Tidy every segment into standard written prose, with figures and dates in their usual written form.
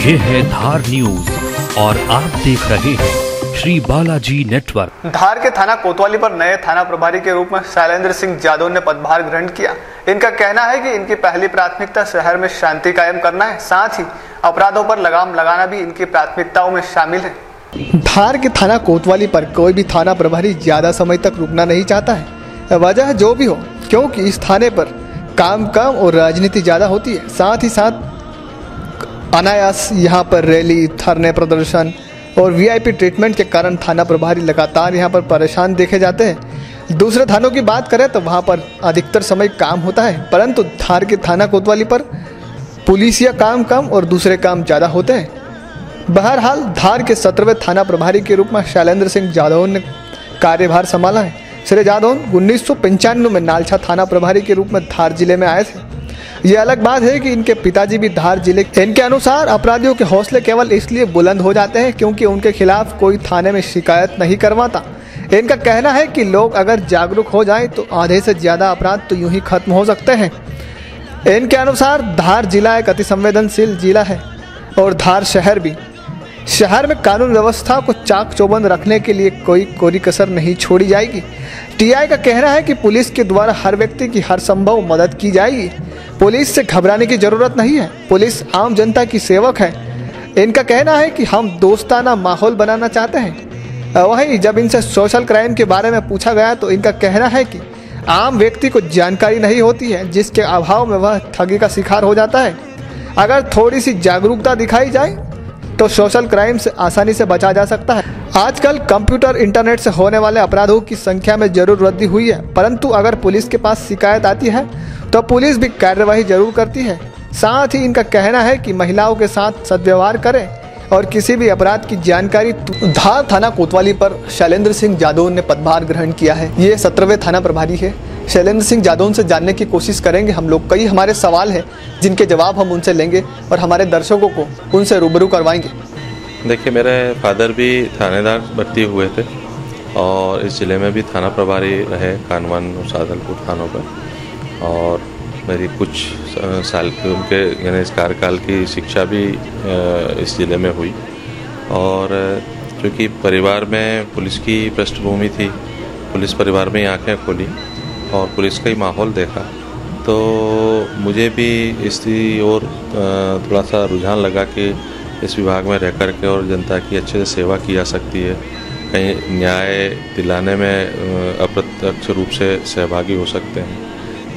ये है धार न्यूज और आप देख रहे हैं श्री बालाजी नेटवर्क। धार के थाना कोतवाली पर नए थाना प्रभारी के रूप में शैलेंद्र सिंह यादव ने पदभार ग्रहण किया। इनका कहना है कि इनकी पहली प्राथमिकता शहर में शांति कायम करना है, साथ ही अपराधों पर लगाम लगाना भी इनकी प्राथमिकताओं में शामिल है। धार के थाना कोतवाली पर कोई भी थाना प्रभारी ज्यादा समय तक रुकना नहीं चाहता है। वजह जो भी हो, क्योंकि इस थाने पर काम कम और राजनीति ज्यादा होती है। साथ ही साथ अनायास यहाँ पर रैली, धरने प्रदर्शन और वीआईपी ट्रीटमेंट के कारण थाना प्रभारी लगातार यहाँ पर परेशान देखे जाते हैं। दूसरे थानों की बात करें तो वहाँ पर अधिकतर समय काम होता है, परंतु धार के थाना कोतवाली पर पुलिसिया काम कम और दूसरे काम ज़्यादा होते हैं। बहरहाल धार के 17वें थाना प्रभारी के रूप में शैलेंद्र सिंह यादव ने कार्यभार संभाला है। श्री यादव 1995 में नालछा थाना प्रभारी के रूप में धार जिले में आए थे। ये अलग बात है कि इनके पिताजी भी धार जिले के। इनके अनुसार अपराधियों के हौसले केवल इसलिए बुलंद हो जाते हैं क्योंकि उनके खिलाफ कोई थाने में शिकायत नहीं करवाता। इनका कहना है कि लोग अगर जागरूक हो जाएं तो आधे से ज्यादा अपराध तो यूं ही खत्म हो सकते हैं। इनके अनुसार धार जिला एक अति संवेदनशील जिला है और धार शहर भी। शहर में कानून व्यवस्था को चाक चौबंद रखने के लिए कोई कोरी कसर नहीं छोड़ी जाएगी। टीआई का कहना है कि पुलिस के द्वारा हर व्यक्ति की हर संभव मदद की जाएगी। पुलिस से घबराने की जरूरत नहीं है, पुलिस आम जनता की सेवक है। इनका कहना है कि हम दोस्ताना माहौल बनाना चाहते हैं। वहीं जब इनसे सोशल क्राइम के बारे में पूछा गया तो इनका कहना है कि आम व्यक्ति को जानकारी नहीं होती है, जिसके अभाव में वह ठगी का शिकार हो जाता है। अगर थोड़ी सी जागरूकता दिखाई जाए तो सोशल क्राइम से आसानी से बचा जा सकता है। आजकल कंप्यूटर इंटरनेट से होने वाले अपराधों की संख्या में जरूर वृद्धि हुई है, परंतु अगर पुलिस के पास शिकायत आती है तो पुलिस भी कार्यवाही जरूर करती है। साथ ही इनका कहना है कि महिलाओं के साथ सद्व्यवहार करें और किसी भी अपराध की जानकारी। धार थाना कोतवाली पर शैलेंद्र सिंह यादव ने पदभार ग्रहण किया है। ये 17वें थाना प्रभारी है। शैलेंद्र सिंह यादव से जानने की कोशिश करेंगे हम लोग। कई हमारे सवाल हैं जिनके जवाब हम उनसे लेंगे और हमारे दर्शकों को उनसे रूबरू करवाएंगे। देखिए, मेरे फादर भी थानेदार भर्ती हुए थे और इस ज़िले में भी थाना प्रभारी रहे, कानवन और सादलपुर थानों पर। और मेरी कुछ साल की उनके यानी इस कार्यकाल की शिक्षा भी इस ज़िले में हुई। और चूँकि परिवार में पुलिस की पृष्ठभूमि थी, पुलिस परिवार में ही आँखें खोली और पुलिस का ही माहौल देखा, तो मुझे भी इसकी ओर थोड़ा सा रुझान लगा कि इस विभाग में रह कर के और जनता की अच्छे से सेवा की जा सकती है, कहीं न्याय दिलाने में अप्रत्यक्ष रूप से सहभागी हो सकते हैं।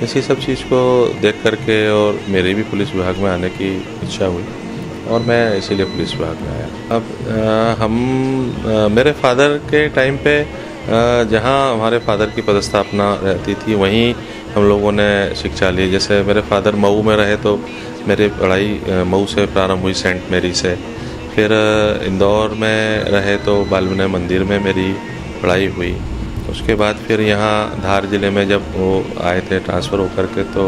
इसी सब चीज़ को देख कर के और मेरे भी पुलिस विभाग में आने की इच्छा हुई और मैं इसीलिए पुलिस विभाग में आया। अब मेरे फादर के टाइम पे जहाँ हमारे फादर की पदस्थापना रहती थी वहीं हम लोगों ने शिक्षा ली। जैसे मेरे फादर मऊ में रहे तो मेरी पढ़ाई मऊ से प्रारंभ हुई, सेंट मेरी से। फिर इंदौर में रहे तो बाल विनय मंदिर में मेरी पढ़ाई हुई। उसके बाद फिर यहाँ धार ज़िले में जब वो आए थे ट्रांसफ़र होकर के, तो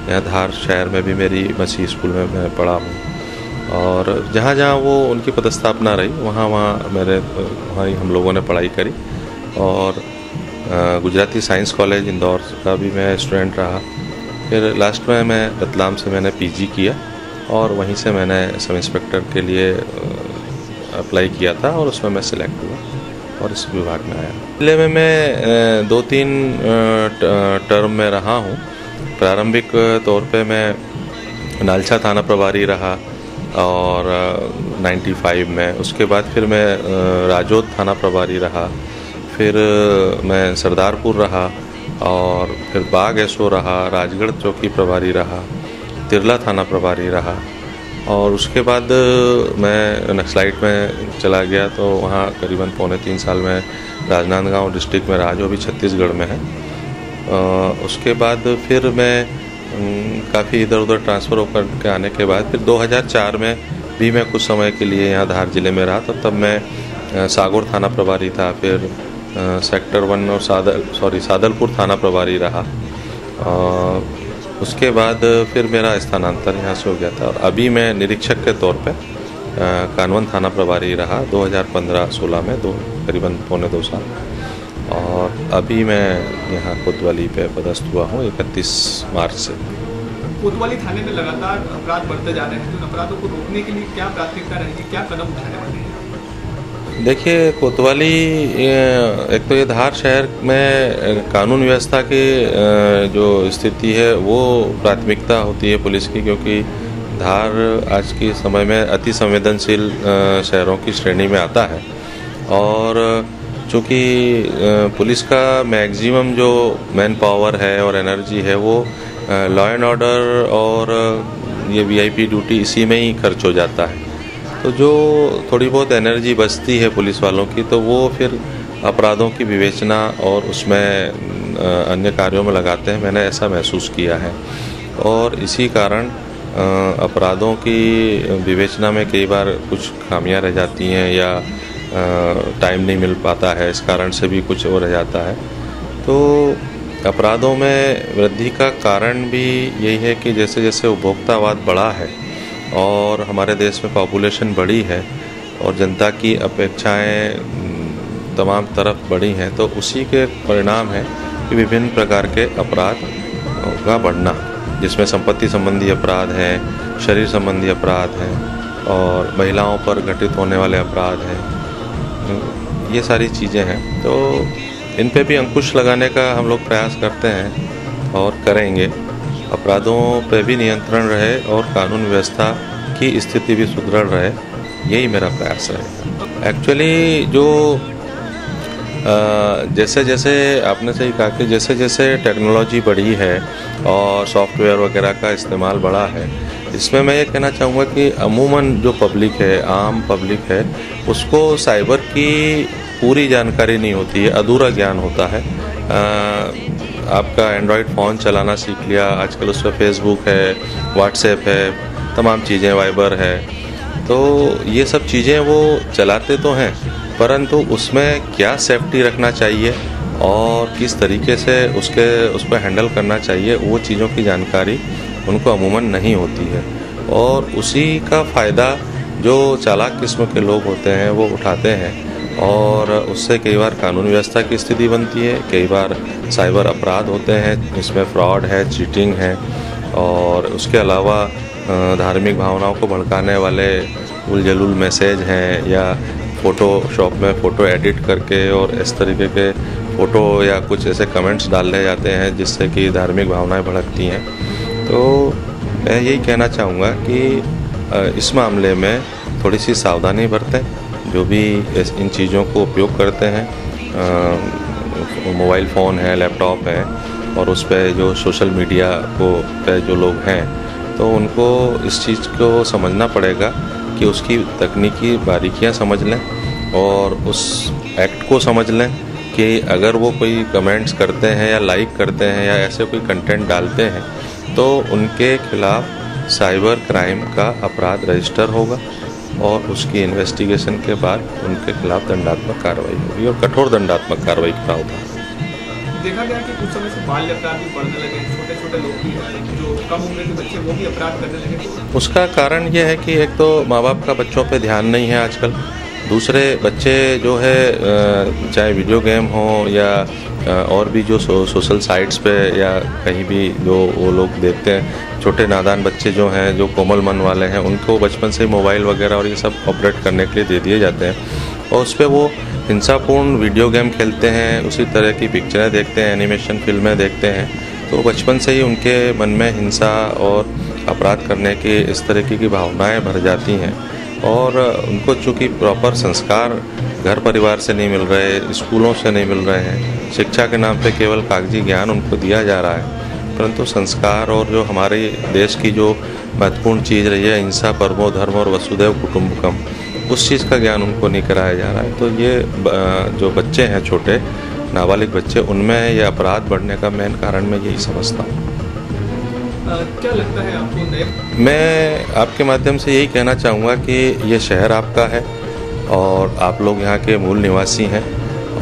यहाँ धार शहर में भी मेरी मसीह स्कूल में मैं पढ़ा हूँ। और जहाँ जहाँ वो उनकी पदस्थापना रही वहाँ वहाँ हम लोगों ने पढ़ाई करी। और गुजराती साइंस कॉलेज इंदौर का भी मैं स्टूडेंट रहा। फिर लास्ट में मैं रतलाम से मैंने पीजी किया और वहीं से मैंने सब इंस्पेक्टर के लिए अप्लाई किया था और उसमें मैं सिलेक्ट हुआ और इस विभाग में आया। जिले में मैं 2-3 टर्म में रहा हूँ। प्रारंभिक तौर पे मैं नालछा थाना प्रभारी रहा और 95 में। उसके बाद फिर मैं राजौद थाना प्रभारी रहा, फिर मैं सरदारपुर रहा और फिर बाग एसओ रहा, राजगढ़ चौकी प्रभारी रहा, तिरला थाना प्रभारी रहा। और उसके बाद मैं नक्सलाइट में चला गया तो वहाँ करीबन 3.25 साल में राजनांदगांव डिस्ट्रिक्ट में रहा, जो भी छत्तीसगढ़ में है। उसके बाद फिर मैं काफ़ी इधर उधर ट्रांसफ़र होकर के आने के बाद फिर 2004 में भी मैं कुछ समय के लिए यहाँ धार ज़िले में रहा। तब मैं सागौर थाना प्रभारी था, फिर सेक्टर 1 और सादलपुर थाना प्रभारी रहा। उसके बाद फिर मेरा स्थानांतर यहाँ से हो गया था और अभी मैं निरीक्षक के तौर पे कानवन थाना प्रभारी रहा 2015-16 में, करीबन 2.25 साल। और अभी मैं यहाँ कोतवाली पे पदस्थ हुआ हूँ 31 मार्च से। कोतवाली थाने में लगातार अपराध बढ़ते जा रहे हैं, तो इन अपराधों को रोकने के लिए क्या प्राथमिकता रहेगी, क्या कदम उठाने वाले हैं? देखिए, कोतवाली एक तो ये धार शहर में कानून व्यवस्था की जो स्थिति है वो प्राथमिकता होती है पुलिस की, क्योंकि धार आज के समय में अति संवेदनशील शहरों की श्रेणी में आता है। और चूँकि पुलिस का मैक्सिमम जो मैन पावर है और एनर्जी है वो लॉ एंड ऑर्डर और ये वीआईपी ड्यूटी इसी में ही खर्च हो जाता है। तो जो थोड़ी बहुत एनर्जी बचती है पुलिस वालों की, तो वो फिर अपराधों की विवेचना और उसमें अन्य कार्यों में लगाते हैं। मैंने ऐसा महसूस किया है और इसी कारण अपराधों की विवेचना में कई बार कुछ खामियां रह जाती हैं या टाइम नहीं मिल पाता है, इस कारण से भी कुछ हो रह जाता है। तो अपराधों में वृद्धि का कारण भी यही है कि जैसे जैसे उपभोक्तावाद बढ़ा है और हमारे देश में पॉपुलेशन बढ़ी है और जनता की अपेक्षाएं तमाम तरफ बढ़ी हैं, तो उसी के परिणाम है कि विभिन्न प्रकार के अपराध का बढ़ना, जिसमें संपत्ति संबंधी अपराध हैं, शरीर संबंधी अपराध हैं और महिलाओं पर घटित होने वाले अपराध हैं। ये सारी चीज़ें हैं, तो इन पे भी अंकुश लगाने का हम लोग प्रयास करते हैं और करेंगे। अपराधों पे भी नियंत्रण रहे और कानून व्यवस्था की स्थिति भी सुदृढ़ रहे, यही मेरा प्रयास है। एक्चुअली जो जैसे जैसे आपने सही कहा कि जैसे जैसे टेक्नोलॉजी बढ़ी है और सॉफ्टवेयर वगैरह का इस्तेमाल बढ़ा है, इसमें मैं ये कहना चाहूँगा कि अमूमन जो पब्लिक है, आम पब्लिक है, उसको साइबर की पूरी जानकारी नहीं होती है, अधूरा ज्ञान होता है। आपका एंड्रॉयड फ़ोन चलाना सीख लिया, आजकल उस पर फेसबुक है, व्हाट्सएप है, तमाम चीज़ें, वाइबर है, तो ये सब चीज़ें वो चलाते तो हैं, परंतु उसमें क्या सेफ्टी रखना चाहिए और किस तरीके से उस पर हैंडल करना चाहिए, वो चीज़ों की जानकारी उनको अमूमन नहीं होती है। और उसी का फ़ायदा जो चालाक किस्म के लोग होते हैं वो उठाते हैं और उससे कई बार कानून व्यवस्था की स्थिति बनती है, कई बार साइबर अपराध होते हैं, इसमें फ्रॉड है, चीटिंग है और उसके अलावा धार्मिक भावनाओं को भड़काने वाले उलझुल मैसेज हैं या फ़ोटोशॉप में फ़ोटो एडिट करके और इस तरीके के फ़ोटो या कुछ ऐसे कमेंट्स डाले जाते हैं जिससे कि धार्मिक भावनाएं भड़कती हैं। तो मैं यही कहना चाहूँगा कि इस मामले में थोड़ी सी सावधानी बरतें, जो भी इन चीज़ों को उपयोग करते हैं, मोबाइल फ़ोन है, लैपटॉप है और उस पर जो सोशल मीडिया पे जो लोग हैं, तो उनको इस चीज़ को समझना पड़ेगा कि उसकी तकनीकी बारीकियां समझ लें और उस एक्ट को समझ लें कि अगर वो कोई कमेंट्स करते हैं या लाइक करते हैं या ऐसे कोई कंटेंट डालते हैं तो उनके खिलाफ साइबर क्राइम का अपराध रजिस्टर होगा और उसकी इन्वेस्टिगेशन के बाद उनके खिलाफ दंडात्मक कार्रवाई होगी और कठोर दंडात्मक कार्रवाई का प्रावधान। देखा गया कि कुछ समय से बाल अपराध भी बढ़ने लगे, छोटे छोटे लोग भी जो कम उम्र के बच्चे वो भी अपराध करने लगे। उसका कारण ये है कि एक तो माँ बाप का बच्चों पे ध्यान नहीं है आजकल, दूसरे बच्चे जो है चाहे वीडियो गेम हो या और भी जो सोशल साइट्स पे या कहीं भी जो वो लोग देखते हैं, छोटे नादान बच्चे जो हैं, जो कोमल मन वाले हैं, उनको बचपन से मोबाइल वगैरह और ये सब ऑपरेट करने के लिए दे दिए जाते हैं और उस पर वो हिंसापूर्ण वीडियो गेम खेलते हैं, उसी तरह की पिक्चरें देखते हैं, एनिमेशन फिल्में देखते हैं, तो बचपन से ही उनके मन में हिंसा और अपराध करने की इस तरीके की भावनाएं भर जाती हैं और उनको चूँकि प्रॉपर संस्कार घर परिवार से नहीं मिल रहे, स्कूलों से नहीं मिल रहे हैं, शिक्षा के नाम पे केवल कागजी ज्ञान उनको दिया जा रहा है, परंतु संस्कार और जो हमारे देश की जो महत्वपूर्ण चीज़ रही है अहिंसा, परमो धर्म और वसुधैव कुटुंबकम, उस चीज़ का ज्ञान उनको नहीं कराया जा रहा है। तो ये जो बच्चे हैं, छोटे नाबालिग बच्चे, उनमें ये अपराध बढ़ने का मेन कारण मैं यही समझता हूँ। क्या लगता है आपको? मैं आपके माध्यम से यही कहना चाहूँगा कि ये शहर आपका है और आप लोग यहाँ के मूल निवासी हैं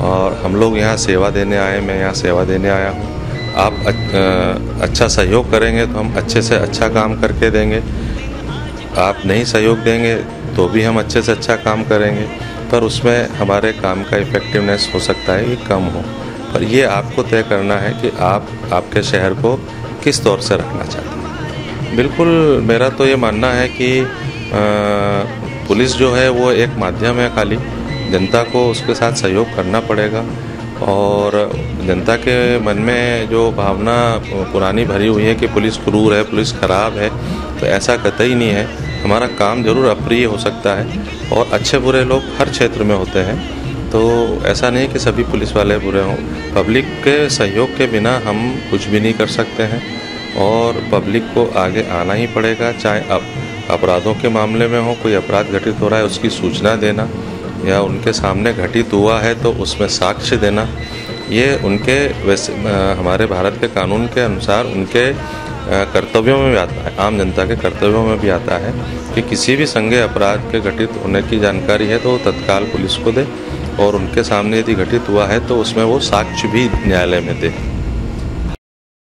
और हम लोग यहाँ सेवा देने आए, मैं यहाँ सेवा देने आया हूँ। आप अच्छा सहयोग करेंगे तो हम अच्छे से अच्छा काम करके देंगे, आप नहीं सहयोग देंगे तो भी हम अच्छे से अच्छा काम करेंगे, पर उसमें हमारे काम का इफ़ेक्टिवनेस हो सकता है कि कम हो, पर ये आपको तय करना है कि आप आपके शहर को किस तौर से रखना चाहते हैं। बिल्कुल, मेरा तो ये मानना है कि पुलिस जो है वो एक माध्यम है, खाली जनता को उसके साथ सहयोग करना पड़ेगा। और जनता के मन में जो भावना पुरानी भरी हुई है कि पुलिस क्रूर है, पुलिस खराब है, तो ऐसा कतई नहीं है। हमारा काम जरूर अप्रिय हो सकता है और अच्छे बुरे लोग हर क्षेत्र में होते हैं, तो ऐसा नहीं कि सभी पुलिस वाले बुरे हों। पब्लिक के सहयोग के बिना हम कुछ भी नहीं कर सकते हैं और पब्लिक को आगे आना ही पड़ेगा, चाहे अपराधों के मामले में हो, कोई अपराध घटित हो रहा है उसकी सूचना देना, या उनके सामने घटित हुआ है तो उसमें साक्ष्य देना। ये उनके वैसे हमारे भारत के कानून के अनुसार उनके कर्तव्यों में भी आता है, आम जनता के कर्तव्यों में भी आता है कि किसी भी संज्ञेय अपराध के घटित होने की जानकारी है तो तत्काल पुलिस को दे और उनके सामने यदि घटित हुआ है तो उसमें वो साक्ष्य भी न्यायालय में दे।